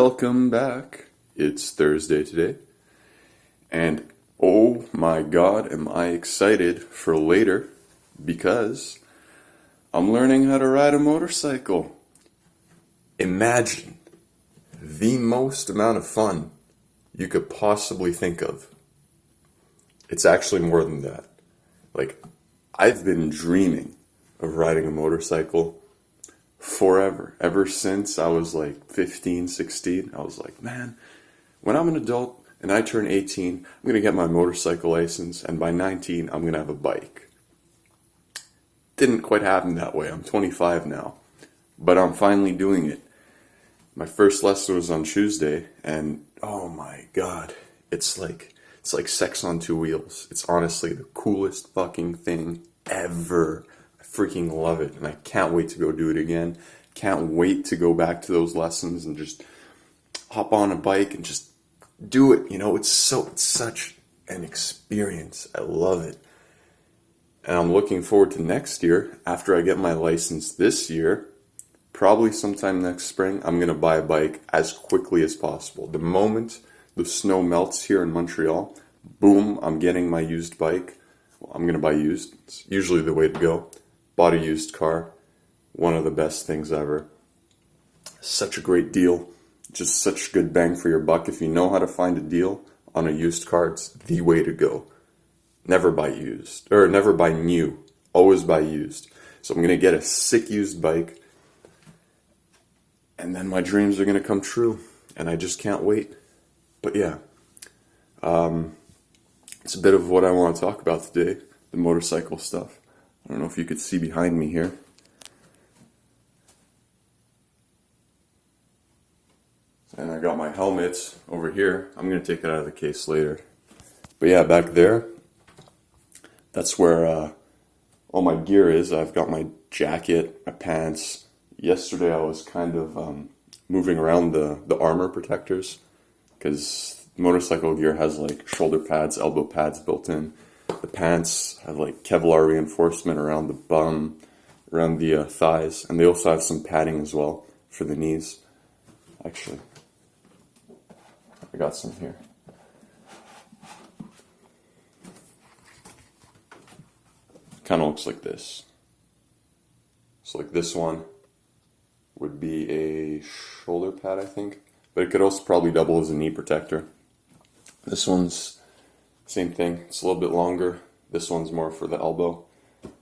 Welcome back. It's Thursday today, and oh my god, am I excited for later because I'm learning how to ride a motorcycle. Imagine the most amount of fun you could possibly think of. It's actually more than that. I've been dreaming of riding a motorcycle forever. Ever since I was 15, 16, I was like, man, when I'm an adult and I turn 18, I'm going to get my motorcycle license, and by 19, I'm going to have a bike. Didn't quite happen that way. I'm 25 now, but I'm finally doing it. My first lesson was on Tuesday, and oh my god, it's like sex on two wheels. It's honestly the coolest fucking thing ever. I freaking love it, and I can't wait to go do it again. Can't wait to go back to those lessons and just hop on a bike and just do it. It's such an experience. I love it. And I'm looking forward to next year. After I get my license this year, probably sometime next spring, I'm going to buy a bike as quickly as possible. The moment the snow melts here in Montreal, boom, I'm getting my used bike. Well, I'm going to buy used. It's usually the way to go. Bought a used car. One of the best things ever. Such a great deal. Just such good bang for your buck. If you know how to find a deal on a used car, it's the way to go. Never buy used. Or never buy new. Always buy used. So I'm going to get a sick used bike. And then my dreams are going to come true. And I just can't wait. But yeah. It's a bit of what I want to talk about today. The motorcycle stuff. I don't know if you could see behind me here. And I got my helmet over here. I'm going to take it out of the case later. But yeah, back there, that's where all my gear is. I've got my jacket, my pants. Yesterday I was kind of moving around the armor protectors because motorcycle gear has shoulder pads, elbow pads built in. The pants have Kevlar reinforcement around the bum, around the thighs, and they also have some padding as well for the knees. Actually, I got some here. Kind of looks like this. So this one would be a shoulder pad, I think, but it could also probably double as a knee protector. This one's same thing. It's a little bit longer. This one's more for the elbow.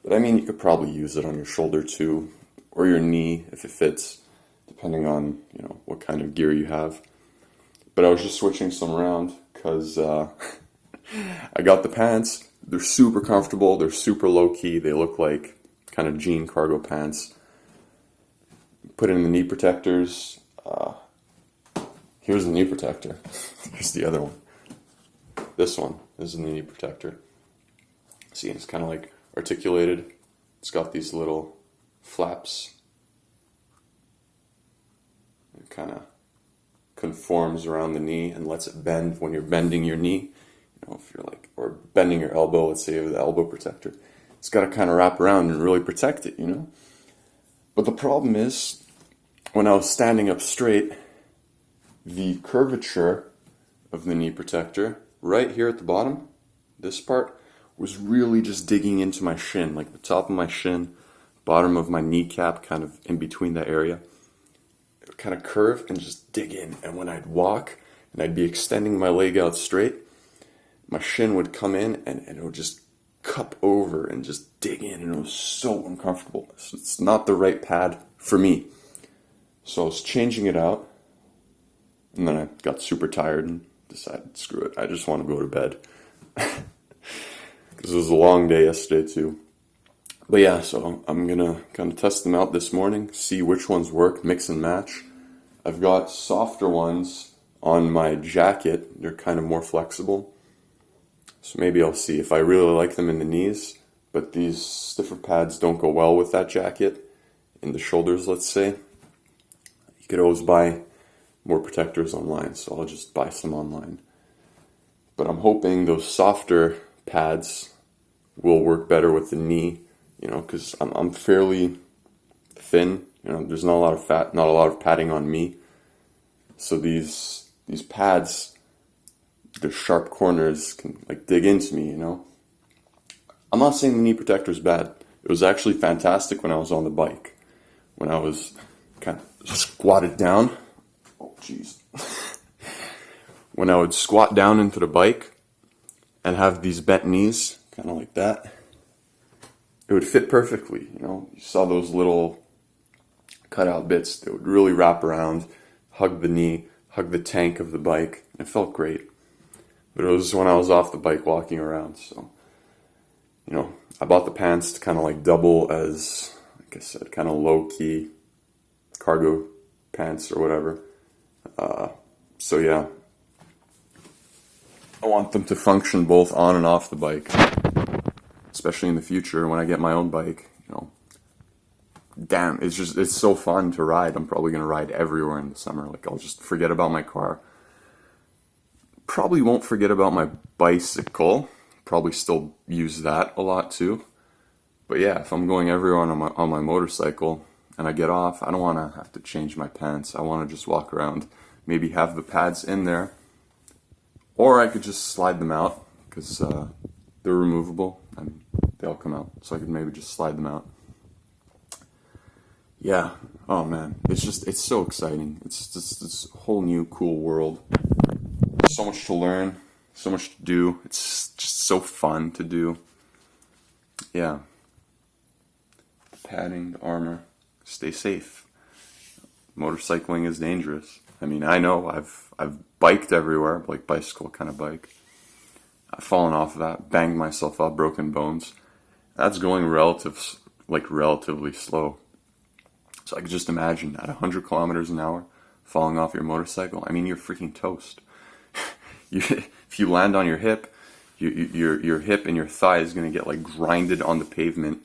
But I mean, you could probably use it on your shoulder too, or your knee if it fits, depending on, what kind of gear you have. But I was just switching some around because I got the pants. They're super comfortable. They're super low-key. They look like kind of jean cargo pants. Put in the knee protectors. Here's the knee protector. Here's the other one. This one is the knee protector. See, it's kind of articulated. It's got these little flaps. It kind of conforms around the knee and lets it bend when you're bending your knee. If you're or bending your elbow, let's say with the elbow protector. It's got to kind of wrap around and really protect it, But the problem is, when I was standing up straight, the curvature of the knee protector, right here at the bottom, this part, was really just digging into my shin, the top of my shin, bottom of my kneecap, kind of in between that area. It would kind of curve and just dig in. And when I'd walk and I'd be extending my leg out straight, my shin would come in and it would just cup over and just dig in, and it was so uncomfortable. It's not the right pad for me. So I was changing it out, and then I got super tired and decided, screw it, I just want to go to bed. Because it was a long day yesterday too. But yeah, so I'm gonna kind of test them out this morning, see which ones work, mix and match. I've got softer ones on my jacket. They're kind of more flexible. So maybe I'll see if I really like them in the knees, but these stiffer pads don't go well with that jacket in the shoulders, let's say. You could always buy more protectors online, so I'll just buy some online. But I'm hoping those softer pads will work better with the knee, because I'm fairly thin. There's not a lot of fat, not a lot of padding on me. So these pads, the sharp corners can like dig into me, you know. I'm not saying the knee protector is bad. It was actually fantastic when I was on the bike. When I was kind of squatted down. Oh, jeez. When I would squat down into the bike and have these bent knees, kind of like that, it would fit perfectly, you know. You saw those little cutout bits that would really wrap around, hug the knee, hug the tank of the bike. It felt great. But it was when I was off the bike walking around, so, you know, I bought the pants to kind of like double as, like I said, kind of low-key cargo pants or whatever. So yeah, I want them to function both on and off the bike, especially in the future when I get my own bike, you know. Damn, it's so fun to ride. I'm probably going to ride everywhere in the summer. Like, I'll just forget about my car. Probably won't forget about my bicycle. Probably still use that a lot too. But yeah, if I'm going everywhere on my motorcycle and I get off, I don't want to have to change my pants. I want to just walk around, maybe have the pads in there. Or I could just slide them out because they're removable and they'll come out. So I could maybe just slide them out. Yeah, oh man, it's so exciting. It's just this whole new cool world. So much to learn, so much to do. It's just so fun to do. Yeah. The padding, the armor, stay safe. Motorcycling is dangerous. I mean, I know I've biked everywhere, like bicycle kind of bike. I've fallen off of that, banged myself up, broken bones. That's going relatively slow. So I could just imagine at 100 kilometers an hour, falling off your motorcycle. I mean, you're freaking toast. If you land on your hip, your hip and your thigh is going to get like grinded on the pavement.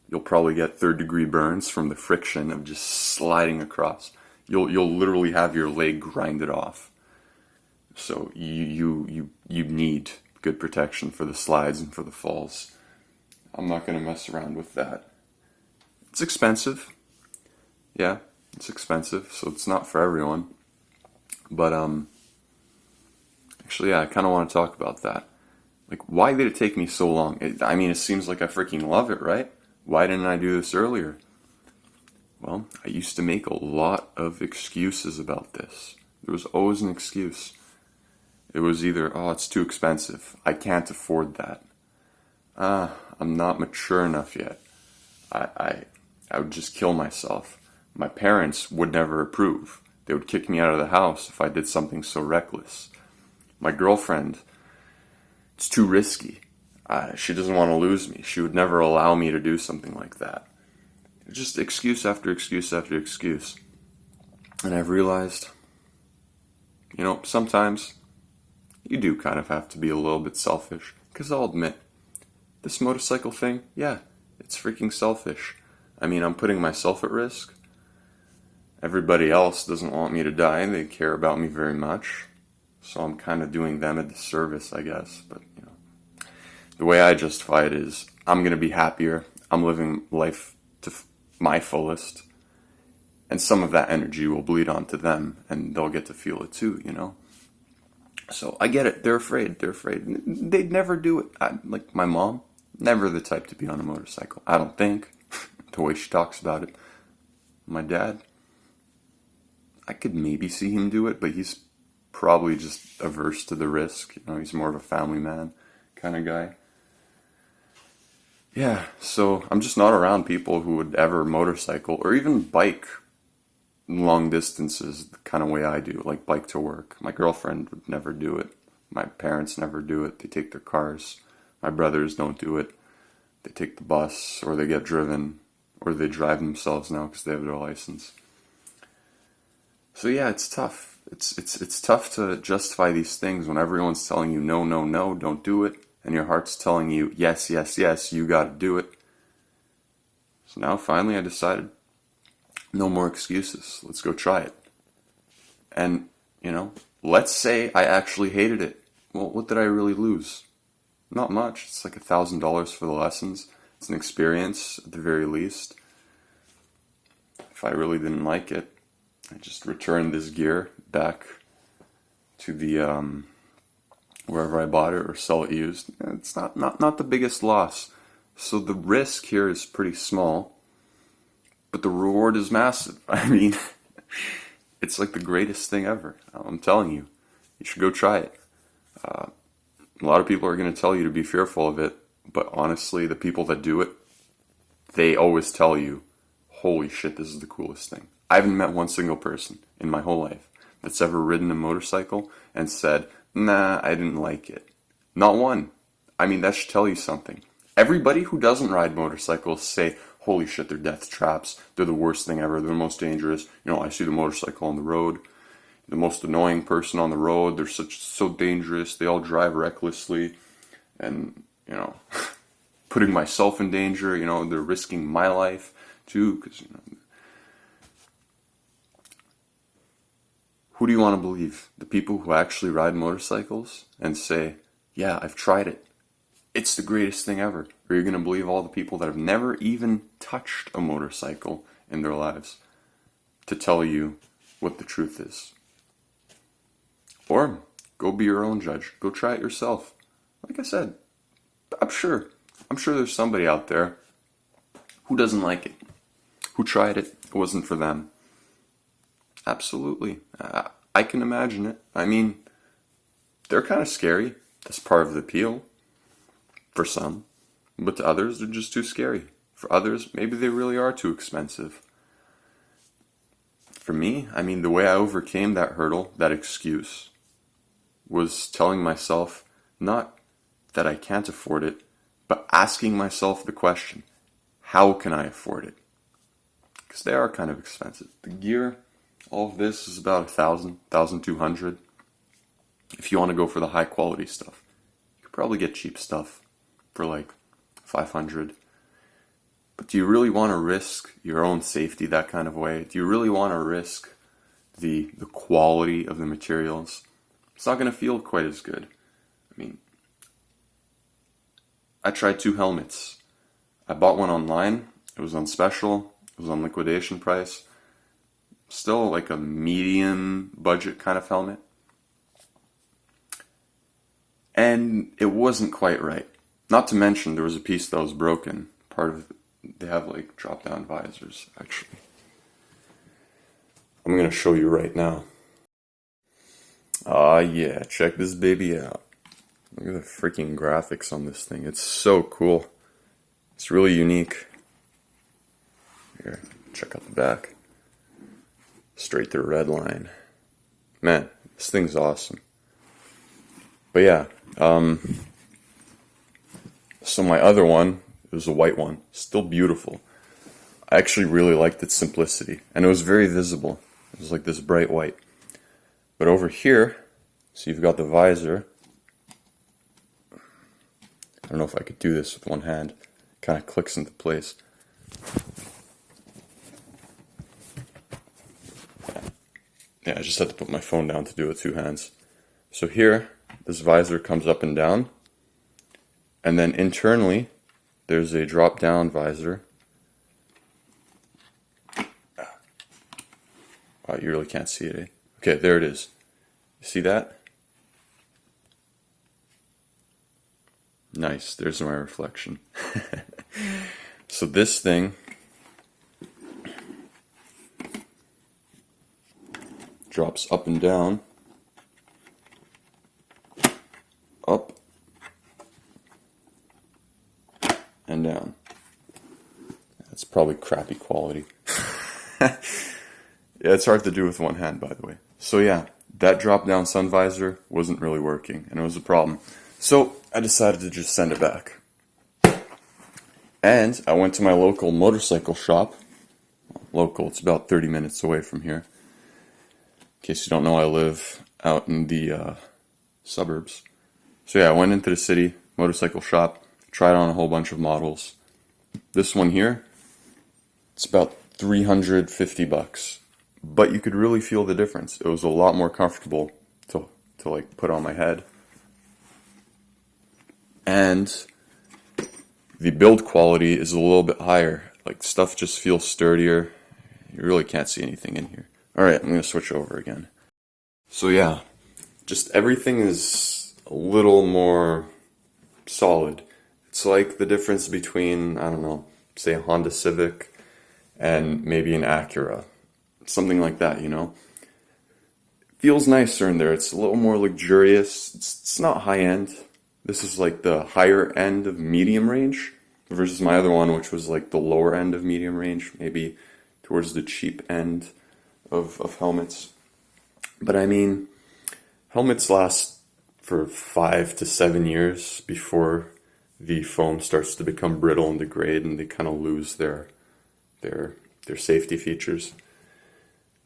You'll probably get third-degree burns from the friction of just sliding across. You'll literally have your leg grinded off. So you need good protection for the slides and for the falls. I'm not going to mess around with that. It's expensive. Yeah, it's expensive, so it's not for everyone. But actually, yeah, I kind of want to talk about that. Like, why did it take me so long? I mean, it seems like I freaking love it, right? Why didn't I do this earlier? Well, I used to make a lot of excuses about this. There was always an excuse. It was either, oh, it's too expensive. I can't afford that. I'm not mature enough yet. I would just kill myself. My parents would never approve. They would kick me out of the house if I did something so reckless. My girlfriend, it's too risky. She doesn't want to lose me. She would never allow me to do something like that. Just excuse after excuse after excuse. And I've realized, you know, sometimes you do kind of have to be a little bit selfish. Because I'll admit, this motorcycle thing, yeah, it's freaking selfish. I mean, I'm putting myself at risk. Everybody else doesn't want me to die. They care about me very much. So I'm kind of doing them a disservice, I guess. But, you know, the way I justify it is I'm going to be happier. I'm living life to my fullest. And some of that energy will bleed onto them. And they'll get to feel it too, you know. So I get it. They're afraid. They're afraid. They'd never do it. Like my mom, never the type to be on a motorcycle. I don't think. The way she talks about it. My dad, I could maybe see him do it, but he's probably just averse to the risk. You know, he's more of a family man kind of guy. Yeah, so I'm just not around people who would ever motorcycle or even bike long distances the kind of way I do, like bike to work. My girlfriend would never do it. My parents never do it. They take their cars. My brothers don't do it. They take the bus or they get driven or they drive themselves now because they have their license. So yeah, it's tough. It's tough to justify these things when everyone's telling you no, no, no, don't do it, and your heart's telling you yes, yes, yes, you got to do it. So now finally I decided no more excuses. Let's go try it. And, you know, let's say I actually hated it. Well, what did I really lose? Not much. It's like $1,000 for the lessons. It's an experience at the very least. If I really didn't like it, I just returned this gear back to the wherever I bought it or sell it used. It's not the biggest loss. So the risk here is pretty small, but the reward is massive. I mean, it's like the greatest thing ever. I'm telling you, you should go try it. A lot of people are going to tell you to be fearful of it, but honestly, the people that do it, they always tell you, holy shit, this is the coolest thing. I haven't met one single person in my whole life that's ever ridden a motorcycle and said, nah, I didn't like it. Not one. I mean, that should tell you something. Everybody who doesn't ride motorcycles say, holy shit, they're death traps. They're the worst thing ever. They're the most dangerous. You know, I see the motorcycle on the road. The most annoying person on the road. They're so dangerous. They all drive recklessly. And, you know, putting myself in danger. You know, they're risking my life too. Because, you know, who do you want to believe? The people who actually ride motorcycles and say, yeah, I've tried it. It's the greatest thing ever. Or you're going to believe all the people that have never even touched a motorcycle in their lives to tell you what the truth is. Or go be your own judge. Go try it yourself. Like I said, I'm sure there's somebody out there who doesn't like it, who tried it, it wasn't for them. Absolutely. I can imagine it. I mean, they're kind of scary. That's part of the appeal for some. But to others, they're just too scary. For others, maybe they really are too expensive. For me, I mean, the way I overcame that hurdle, that excuse, was telling myself not that I can't afford it, but asking myself the question, how can I afford it? Because they are kind of expensive. The gear, all of this is about $1,000, $1,200. If you want to go for the high quality stuff, you could probably get cheap stuff for like $500. But do you really want to risk your own safety that kind of way? Do you really want to risk the quality of the materials? It's not going to feel quite as good. I mean, I tried 2 helmets. I bought one online. It was on special. It was on liquidation price. Still like a medium budget kind of helmet. And it wasn't quite right. Not to mention there was a piece that was broken. Part of it, they have like drop down visors actually. I'm going to show you right now. Ah yeah, check this baby out. Look at the freaking graphics on this thing. It's so cool. It's really unique. Here, check out the back. Straight through red line. Man, this thing's awesome. But yeah, so my other one, it was a white one. Still beautiful. I actually really liked its simplicity. And it was very visible. It was like this bright white. But over here, so you've got the visor. I don't know if I could do this with one hand. It kind of clicks into place. Yeah, I just had to put my phone down to do it with 2 hands. So here, this visor comes up and down. And then internally, there's a drop-down visor. Wow, you really can't see it, eh? Okay, there it is. You see that? Nice, there's my reflection. So this thing drops up and down, up and down. That's probably crappy quality. Yeah, it's hard to do with one hand, by the way. So yeah, that drop-down sun visor wasn't really working, and it was a problem. So I decided to just send it back. And I went to my local motorcycle shop. Local, it's about 30 minutes away from here. In case you don't know, I live out in the suburbs. So yeah, I went into the city, motorcycle shop, tried on a whole bunch of models. This one here, it's about $350. But you could really feel the difference. It was a lot more comfortable to like put on my head. And the build quality is a little bit higher. Like stuff just feels sturdier. You really can't see anything in here. Alright, I'm going to switch over again. So yeah, just everything is a little more solid. It's like the difference between, I don't know, say a Honda Civic and maybe an Acura. Something like that, you know? Feels nicer in there. It's a little more luxurious. It's not high end. This is like the higher end of medium range versus my other one, which was like the lower end of medium range, maybe towards the cheap end of helmets. But I mean, helmets last for 5 to 7 years before the foam starts to become brittle and degrade and they kind of lose their safety features.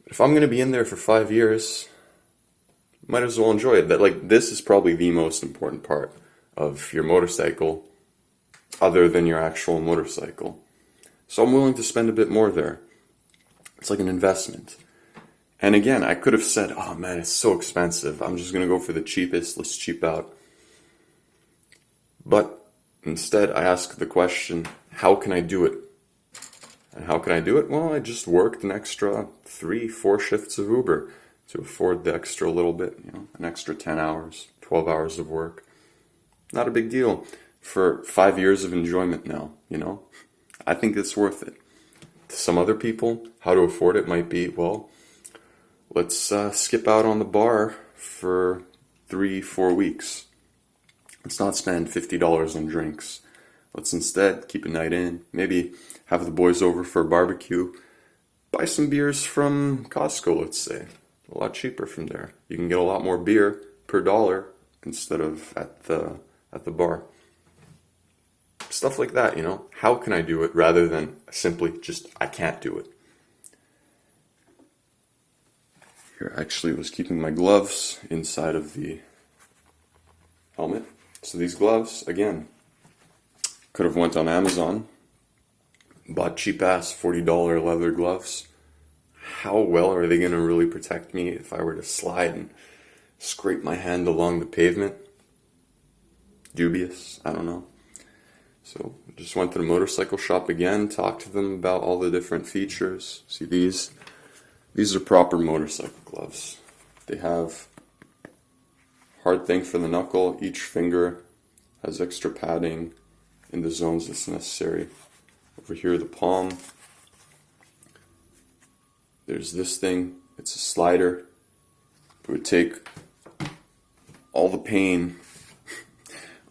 But if I'm going to be in there for 5 years, might as well enjoy it. That, like, this is probably the most important part of your motorcycle other than your actual motorcycle. So I'm willing to spend a bit more there. It's like an investment. And again, I could have said, oh man, it's so expensive. I'm just going to go for the cheapest. Let's cheap out. But instead, I ask the question, how can I do it? And how can I do it? Well, I just worked an extra 3-4 shifts of Uber to afford the extra little bit, you know, an extra 10 hours, 12 hours of work. Not a big deal for 5 years of enjoyment now, you know. I think it's worth it. To some other people, how to afford it might be, well, let's skip out on the bar for 3-4 weeks. Let's not spend $50 on drinks. Let's instead keep a night in, maybe have the boys over for a barbecue, buy some beers from Costco, let's say. A lot cheaper from there. You can get a lot more beer per dollar instead of at the bar. Stuff like that, you know. How can I do it rather than simply just, I can't do it. Here, I actually was keeping my gloves inside of the helmet. So these gloves, again, could have went on Amazon, bought cheap-ass $40 leather gloves. How well are they going to really protect me if I were to slide and scrape my hand along the pavement? Dubious, I don't know. So just went to the motorcycle shop again, talked to them about all the different features. See, these are proper motorcycle gloves. They have hard thing for the knuckle. Each finger has extra padding in the zones that's necessary. Over here, the palm. There's this thing. It's a slider. It would take all the pain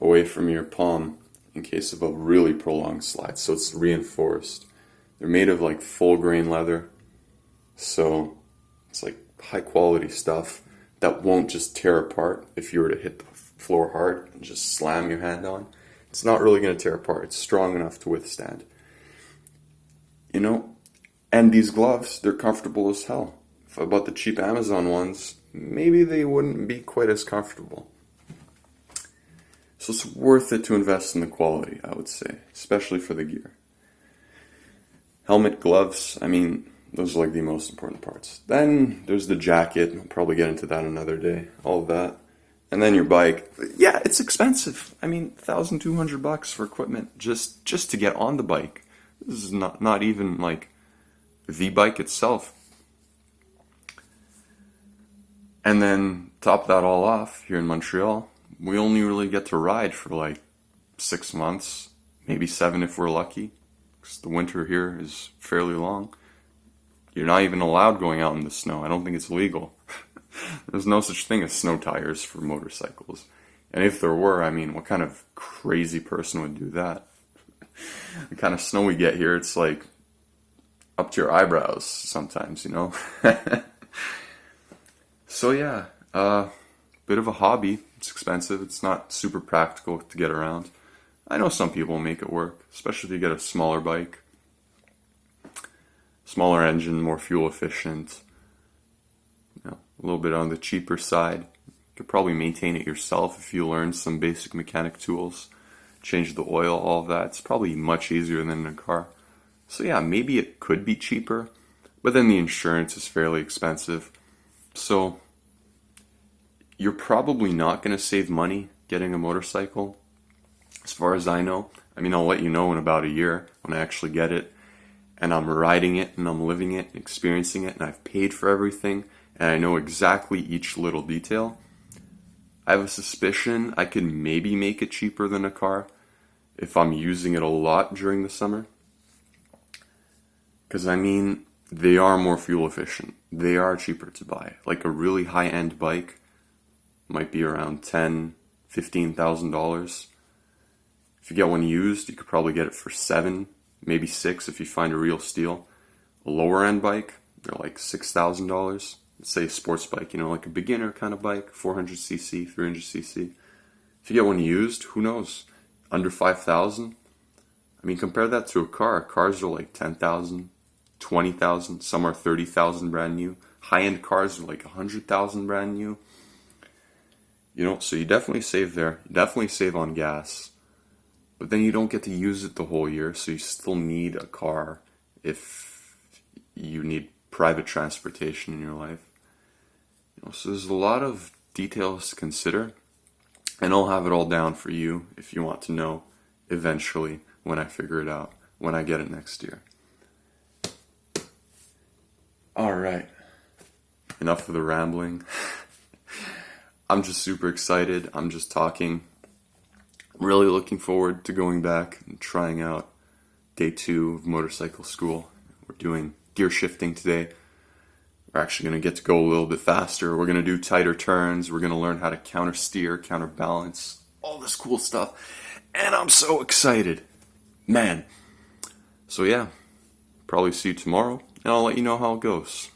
away from your palm in case of a really prolonged slide. So it's reinforced. They're made of like full grain leather. So it's like high quality stuff that won't just tear apart if you were to hit the floor hard and just slam your hand on. It's not really going to tear apart. It's strong enough to withstand. You know, and these gloves, they're comfortable as hell. If I bought the cheap Amazon ones, maybe they wouldn't be quite as comfortable. So it's worth it to invest in the quality, I would say, especially for the gear. Helmet, gloves, I mean, those are like the most important parts. Then there's the jacket. I'll probably get into that another day. All of that. And then your bike. Yeah, it's expensive. I mean, $1,200 for equipment just to get on the bike. This is not even like the bike itself. And then top that all off, here in Montreal, we only really get to ride for like 6 months, maybe 7 if we're lucky, because the winter here is fairly long. You're not even allowed going out in the snow. I don't think it's legal. There's no such thing as snow tires for motorcycles. And if there were, I mean, what kind of crazy person would do that? The kind of snow we get here, it's like up to your eyebrows sometimes, you know? So yeah, bit of a hobby. It's expensive. It's not super practical to get around. I know some people make it work, especially if you get a smaller bike. Smaller engine, more fuel efficient. You know, a little bit on the cheaper side. You could probably maintain it yourself if you learn some basic mechanic tools. Change the oil, all of that. It's probably much easier than in a car. So yeah, maybe it could be cheaper, but then the insurance is fairly expensive. So you're probably not going to save money getting a motorcycle, as far as I know. I mean, I'll let you know in about a year when I actually get it. and I'm riding it and I'm living it and experiencing it and I've paid for everything and I know exactly each little detail, I have a suspicion I could maybe make it cheaper than a car if I'm using it a lot during the summer. Because I mean, they are more fuel efficient. They are cheaper to buy. Like a really high-end bike might be around $10,000, $15,000. If you get one used, you could probably get it for $7,000, maybe $6,000 if you find a real steal. A lower-end bike, they're like $6,000. Let's say a sports bike, like a beginner kind of bike, 400cc, 300cc. If you get one used, who knows? Under 5,000. I mean, compare that to a car. Cars are like 10,000, 20,000. Some are 30,000 brand new. High-end cars are like 100,000 brand new. So you definitely save there. You definitely save on gas. But then you don't get to use it the whole year, so you still need a car if you need private transportation in your life. So there's a lot of details to consider, and I'll have it all down for you if you want to know eventually when I figure it out, when I get it next year. Alright, enough of the rambling. I'm just super excited. I'm just talking. I'm really looking forward to going back and trying out day 2 of motorcycle school. We're doing gear shifting today. We're actually going to get to go a little bit faster. We're going to do tighter turns. We're going to learn how to counter steer, counterbalance, all this cool stuff. And I'm so excited. Man. So yeah, probably see you tomorrow, and I'll let you know how it goes.